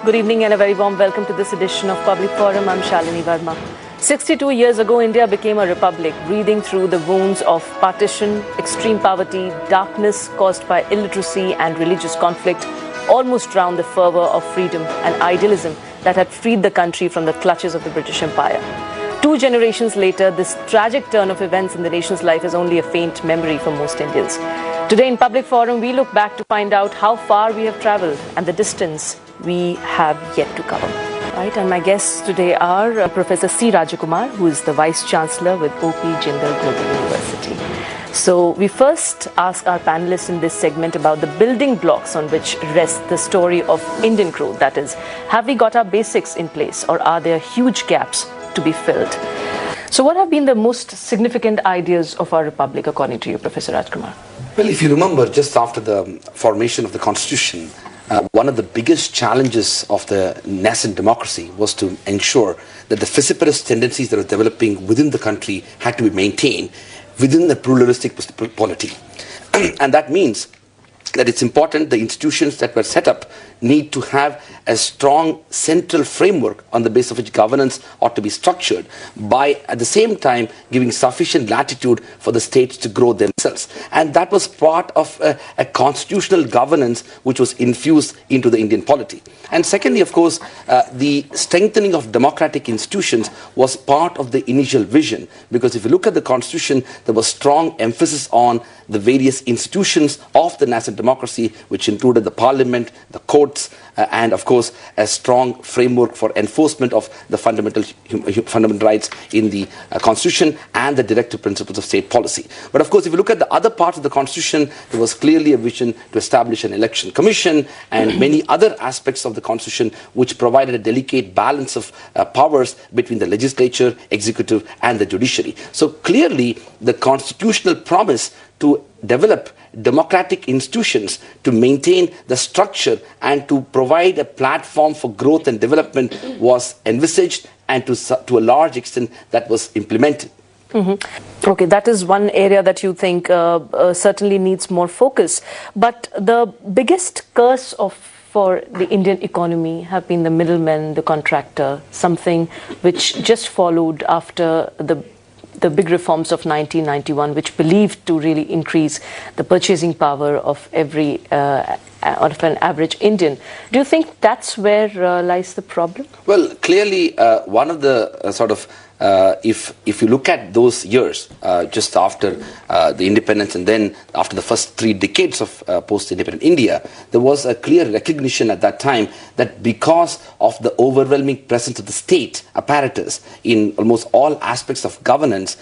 Good evening and a very warm welcome to this edition of Public Forum. I'm Shalini Verma. 62 years ago, India became a republic, breathing through the wounds of partition, extreme poverty, darkness caused by illiteracy and religious conflict, almost drowned the fervour of freedom and idealism that had freed the country from the clutches of the British Empire. 2 generations later, this tragic turn of events in the nation's life is only a faint memory for most Indians. Today in Public Forum, we look back to find out how far we have travelled and the distance we have yet to cover. Right, and my guests today are Professor C. Kumar, who is the Vice Chancellor with OP Jindal Global University. So we first ask our panelists in this segment about the building blocks on which rests the story of Indian growth. That is, have we got our basics in place or are there huge gaps to be filled? So what have been the most significant ideas of our republic, according to you, Professor Rajkumar? Well, if you remember, just after the formation of the Constitution, one of the biggest challenges of the nascent democracy was to ensure that the vociferous tendencies that were developing within the country had to be maintained within the pluralistic polity. And that means that it's important the institutions that were set up need to have a strong central framework on the basis of which governance ought to be structured, by at the same time giving sufficient latitude for the states to grow themselves. And that was part of a constitutional governance which was infused into the Indian polity. And secondly, of course, the strengthening of democratic institutions was part of the initial vision, because if you look at the Constitution, there was strong emphasis on the various institutions of the nascent democracy, which included the parliament, the courts, and of course a strong framework for enforcement of the fundamental rights in the Constitution and the directive principles of state policy. But of course, if you look at the other parts of the Constitution, there was clearly a vision to establish an election commission and many other aspects of the Constitution which provided a delicate balance of powers between the legislature, executive and the judiciary. So clearly the constitutional promise to develop democratic institutions, to maintain the structure and to provide a platform for growth and development was envisaged, and to a large extent that was implemented. Okay, that is one area that you think certainly needs more focus. But the biggest curse for the Indian economy have been the middleman, the contractor, something which just followed after the big reforms of 1991, which believed to really increase the purchasing power of of an average Indian. Do you think that's where lies the problem? Well, clearly, one of the if you look at those years just after the independence and then after the first 3 decades of post-independent India, there was a clear recognition at that time that because of the overwhelming presence of the state apparatus in almost all aspects of governance,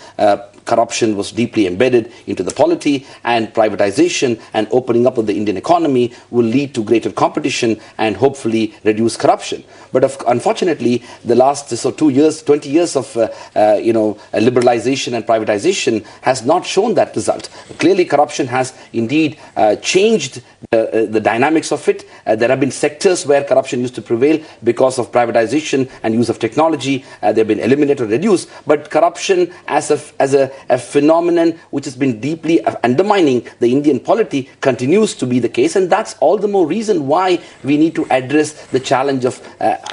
corruption was deeply embedded into the polity, and privatization and opening up of the Indian economy will lead to greater competition and hopefully reduce corruption. But unfortunately, the last 20 years of liberalization and privatization has not shown that result. Clearly, corruption has indeed changed the dynamics of it. There have been sectors where corruption used to prevail because of privatization and use of technology. They have been eliminated or reduced. But corruption as a phenomenon which has been deeply undermining the Indian polity continues to be the case. And that's all the more reason why we need to address the challenge of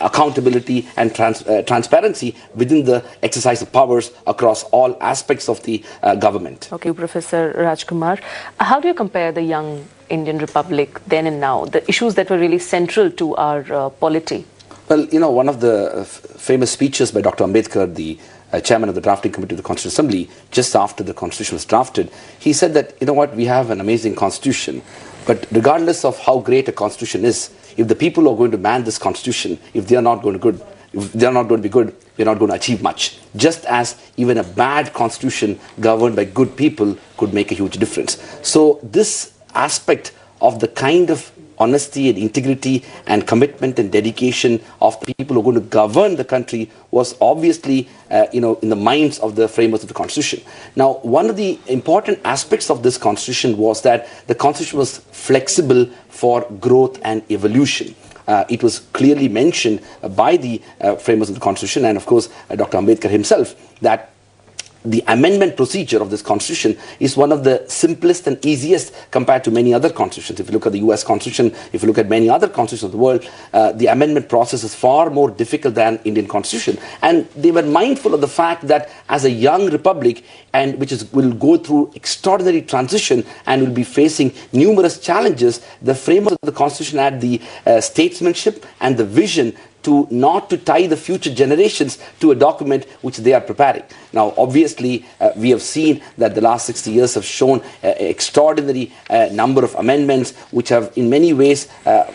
accountability and transparency within the exercise of powers across all aspects of the government. Okay, Professor Rajkumar, how do you compare the young Indian Republic then and now, the issues that were really central to our polity? Well, one of the famous speeches by Dr. Ambedkar, the chairman of the drafting committee of the Constitutional Assembly, just after the Constitution was drafted, he said that, we have an amazing Constitution, but regardless of how great a Constitution is, if the people who are going to man this Constitution, if they are not going to be good, we're not going to achieve much. Just as even a bad Constitution governed by good people could make a huge difference. So this aspect of the kind of honesty and integrity and commitment and dedication of the people who are going to govern the country was obviously in the minds of the framers of the Constitution. Now, one of the important aspects of this Constitution was that the Constitution was flexible for growth and evolution. It was clearly mentioned by the framers of the Constitution and of course Dr. Ambedkar himself that the amendment procedure of this constitution is one of the simplest and easiest compared to many other constitutions. If you look at the US constitution, if you look at many other constitutions of the world, the amendment process is far more difficult than Indian constitution. And they were mindful of the fact that as a young republic, and will go through extraordinary transition and will be facing numerous challenges, the framework of the constitution had the statesmanship and the vision not to tie the future generations to a document which they are preparing. Now, obviously, we have seen that the last 60 years have shown an extraordinary number of amendments which have in many ways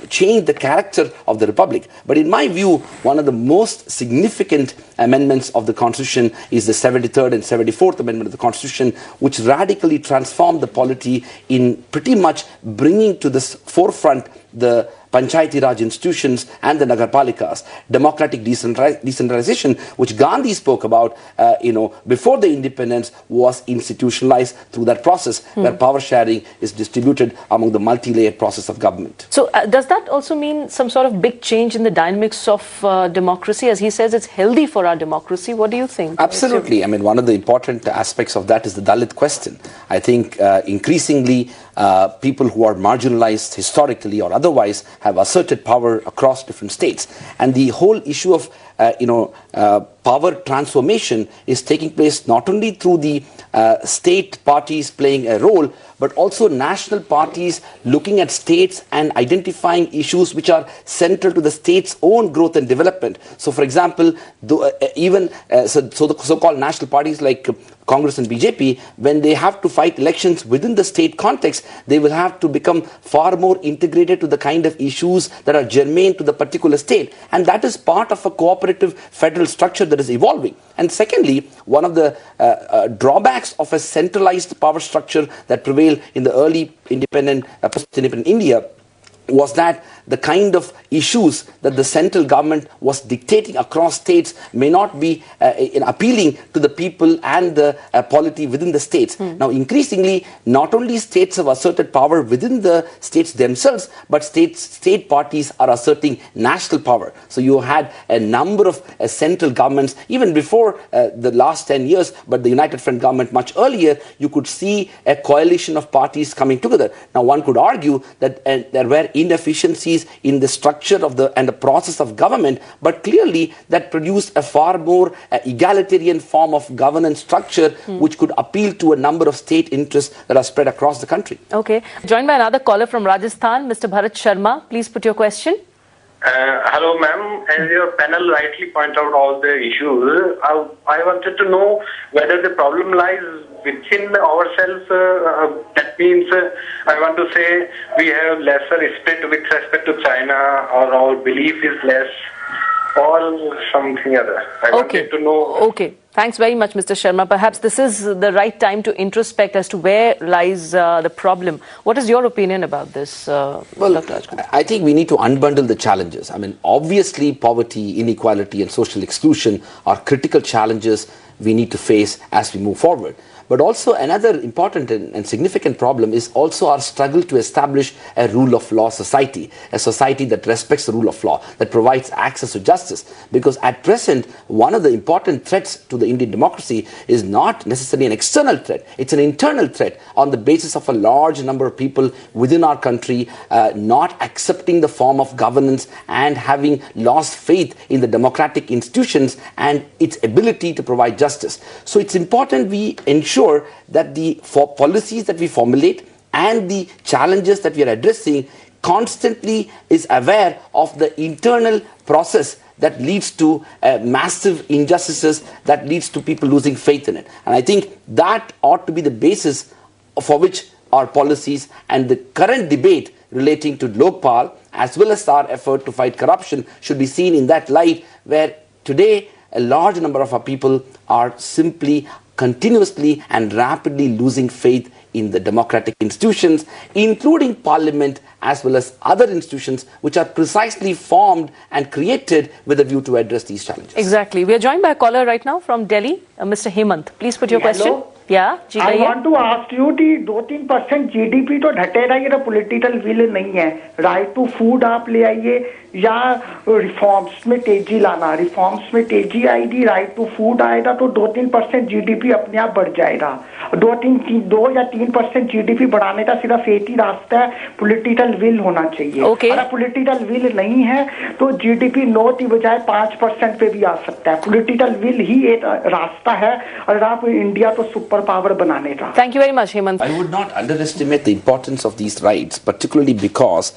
changed the character of the Republic. But in my view, one of the most significant amendments of the Constitution is the 73rd and 74th Amendment of the Constitution, which radically transformed the polity in pretty much bringing to the forefront the Panchayati Raj institutions and the Nagarpalikas, democratic decentralization, which Gandhi spoke about, before the independence, was institutionalized through that process, where power sharing is distributed among the multi-layered process of government. So, does that also mean some sort of big change in the dynamics of democracy? As he says, it's healthy for our democracy. What do you think? Absolutely. I mean, one of the important aspects of that is the Dalit question. I think increasingly people who are marginalized historically or otherwise have asserted power across different states. And the whole issue of power transformation is taking place not only through the state parties playing a role, but also national parties looking at states and identifying issues which are central to the state's own growth and development. So, for example, the so-called national parties like Congress and BJP, when they have to fight elections within the state context, they will have to become far more integrated to the kind of issues that are germane to the particular state. And that is part of a cooperative federal structure that is evolving. And secondly, one of the drawbacks of a centralized power structure that prevailed in the early independent, post-independent India was that the kind of issues that the central government was dictating across states may not be appealing to the people and the polity within the states. Now, increasingly, not only states have asserted power within the states themselves, but state parties are asserting national power. So you had a number of central governments, even before the last 10 years, but the United Front government much earlier, you could see a coalition of parties coming together. Now, one could argue that there were inefficiencies in the structure of and the process of government, but clearly that produced a far more egalitarian form of governance structure which could appeal to a number of state interests that are spread across the country. Okay. Joined by another caller from Rajasthan, Mr. Bharat Sharma. Please put your question. Hello, ma'am. As your panel rightly point out all the issues, I wanted to know whether the problem lies within ourselves. That means, I want to say, we have lesser spirit with respect to China, or our belief is less, or something other. I wanted to know. Okay. Thanks very much, Mr. Sharma. Perhaps this is the right time to introspect as to where lies the problem. What is your opinion about this, Dr. I think we need to unbundle the challenges. I mean, obviously, poverty, inequality, and social exclusion are critical challenges we need to face as we move forward. But also another important and significant problem is also our struggle to establish a rule of law society, a society that respects the rule of law, that provides access to justice. Because at present, one of the important threats to the Indian democracy is not necessarily an external threat. It's an internal threat on the basis of a large number of people within our country not accepting the form of governance and having lost faith in the democratic institutions and its ability to provide justice. So it's important we ensure that the policies that we formulate and the challenges that we are addressing constantly is aware of the internal process that leads to massive injustices, that leads to people losing faith in it. And I think that ought to be the basis for which our policies and the current debate relating to Lokpal, as well as our effort to fight corruption, should be seen in that light, where today a large number of our people are simply continuously and rapidly losing faith in the democratic institutions, including parliament as well as other institutions which are precisely formed and created with a view to address these challenges. Exactly. We are joined by a caller right now from Delhi, Mr. Hemant. Please put your question. या जी आई कहिए। Want to ask you कि 2-3% GDP तो घटेगा, ये political will नहीं है। Right to food आप ले आइए या रिफॉर्म्स में तेजी लाना, रिफॉर्म्स में तेजी आएगी, राइट टू फूड आएगा तो 2-3% जीडीपी अपने आप बढ़ जाएगा। 2 या 3% जीडीपी बढ़ाने का सिर्फ एक ही रास्ता है, पॉलिटिकल विल होना चाहिए। Okay. अगर पॉलिटिकल विल नहीं है तो जीडीपी 9 की बजाय 5% पे भी आ सकता है। पॉलिटिकल विल ही एक रास्ता है और आप इंडिया को सुपर पावर बनाने का। Thank you very much, Hemant. I would not underestimate the importance of these rights, particularly because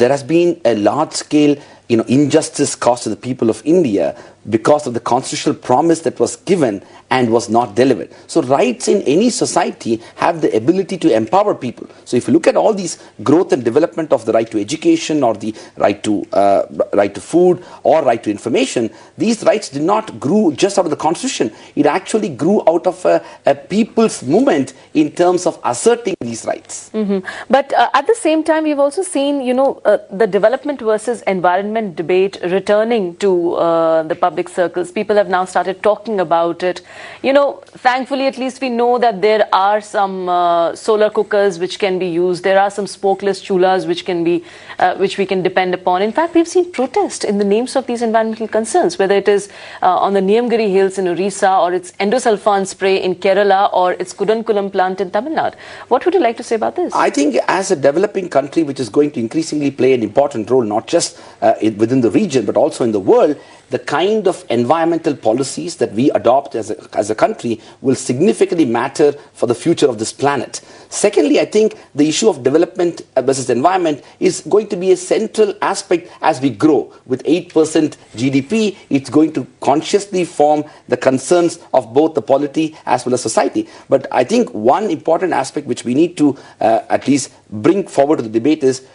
there has been a large-scale, injustice caused to the people of India because of the constitutional promise that was given and was not delivered. So rights in any society have the ability to empower people. So if you look at all these growth and development of the right to education or the right to food or right to information, these rights did not grow just out of the constitution. It actually grew out of a people's movement in terms of asserting these rights. But at the same time, we've also seen, the development versus environment debate returning to the public circles. People have now started talking about it. Thankfully, at least we know that there are some solar cookers which can be used. There are some smokeless chulas which we can depend upon. In fact, we've seen protest in the names of these environmental concerns, whether it is on the Niyamgiri Hills in Orissa, or it's endosulfan spray in Kerala, or it's Kudankulam plant in Tamil Nadu. What would you like to say about this? I think as a developing country which is going to increasingly play an important role, not just within the region, but also in the world, the kind of environmental policies that we adopt as a country will significantly matter for the future of this planet. Secondly, I think the issue of development versus environment is going to be a central aspect as we grow. With 8% GDP, it's going to consciously form the concerns of both the polity as well as society. But I think one important aspect which we need to at least bring forward to the debate is,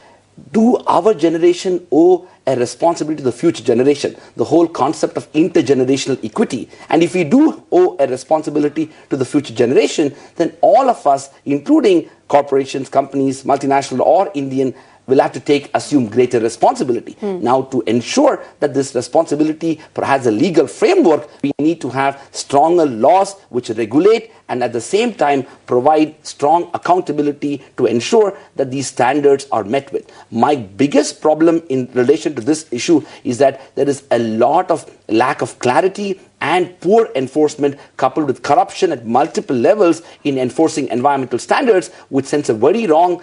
do our generation owe a responsibility to the future generation? The whole concept of intergenerational equity. And if we do owe a responsibility to the future generation, then all of us, including corporations, companies, multinational or Indian, will have to assume greater responsibility. Now, to ensure that this responsibility has a legal framework, we need to have stronger laws which regulate and at the same time provide strong accountability to ensure that these standards are met with. My biggest problem in relation to this issue is that there is a lot of lack of clarity and poor enforcement coupled with corruption at multiple levels in enforcing environmental standards, which sends a very wrong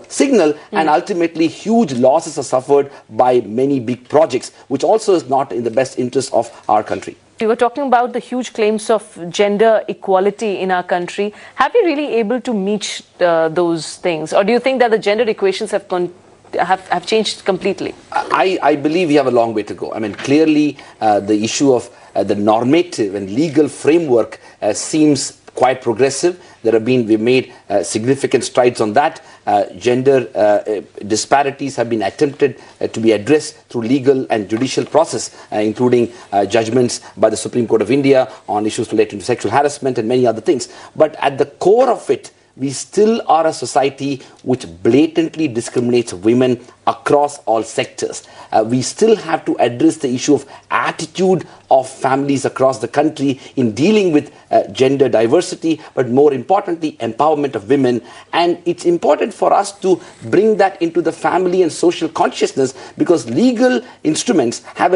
signal, and ultimately huge losses are suffered by many big projects, which also is not in the best interest of our country. We were talking about the huge claims of gender equality in our country. Have we really able to meet those things? Or do you think that the gender equations have changed completely? I believe we have a long way to go. I mean, clearly the issue of the normative and legal framework seems quite progressive. We've made significant strides on that. Gender disparities have been attempted to be addressed through legal and judicial process, including judgments by the Supreme Court of India on issues relating to sexual harassment and many other things. But at the core of it, we still are a society which blatantly discriminates women across all sectors. We still have to address the issue of attitude of families across the country in dealing with gender diversity, but more importantly, empowerment of women. And it's important for us to bring that into the family and social consciousness, because legal instruments have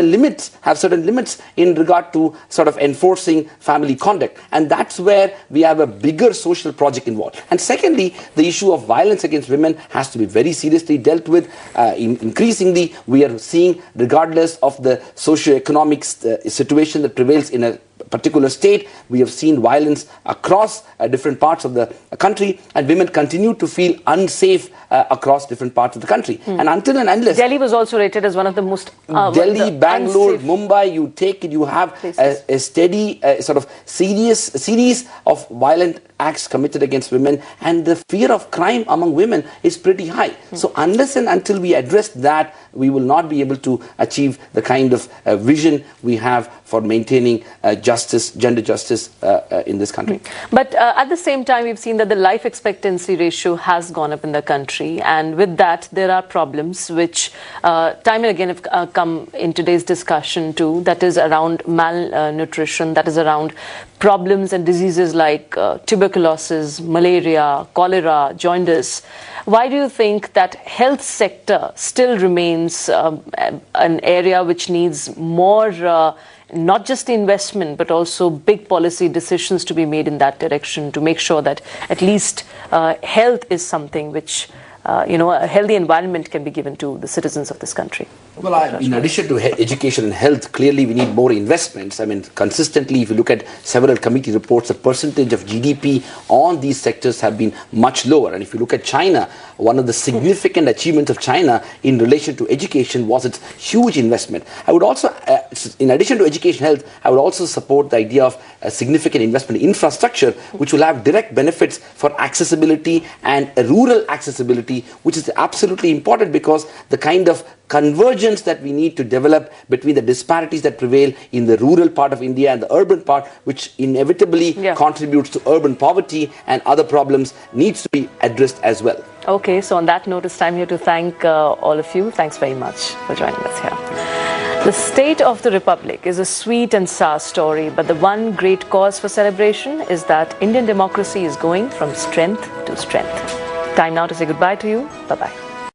certain limits in regard to sort of enforcing family conduct. And that's where we have a bigger social project involved. And secondly, the issue of violence against women has to be very seriously dealt with. Increasingly, we are seeing, regardless of the socio-economic situation that prevails in a particular state, we have seen violence across different parts of the country, and women continue to feel unsafe across different parts of the country. And until and unless... Delhi was also rated as one of the most... Delhi, Bangalore, Mumbai, you have a steady sort of series of violent acts committed against women, and the fear of crime among women is pretty high. So unless and until we address that, we will not be able to achieve the kind of vision we have for maintaining justice justice, gender justice in this country. But at the same time, we've seen that the life expectancy ratio has gone up in the country, and with that, there are problems which time and again have come in today's discussion too. That is around malnutrition, that is around problems and diseases like tuberculosis, malaria, cholera, jaundice. Why do you think that health sector still remains an area which needs more, not just the investment, but also big policy decisions to be made in that direction to make sure that at least health is something which, a healthy environment can be given to the citizens of this country? Well, in addition to education and health, clearly we need more investments. I mean, consistently, if you look at several committee reports, the percentage of GDP on these sectors have been much lower. And if you look at China, one of the significant achievements of China in relation to education was its huge investment. I would also, in addition to education and health, I would also support the idea of a significant investment in infrastructure, which will have direct benefits for accessibility and rural accessibility, which is absolutely important because the kind of convergence that we need to develop between the disparities that prevail in the rural part of India and the urban part, which inevitably contributes to urban poverty and other problems, needs to be addressed as well. Okay, so on that note, it's time here to thank all of you. Thanks very much for joining us here. The state of the Republic is a sweet and sour story, but the one great cause for celebration is that Indian democracy is going from strength to strength. Time now to say goodbye to you. Bye-bye.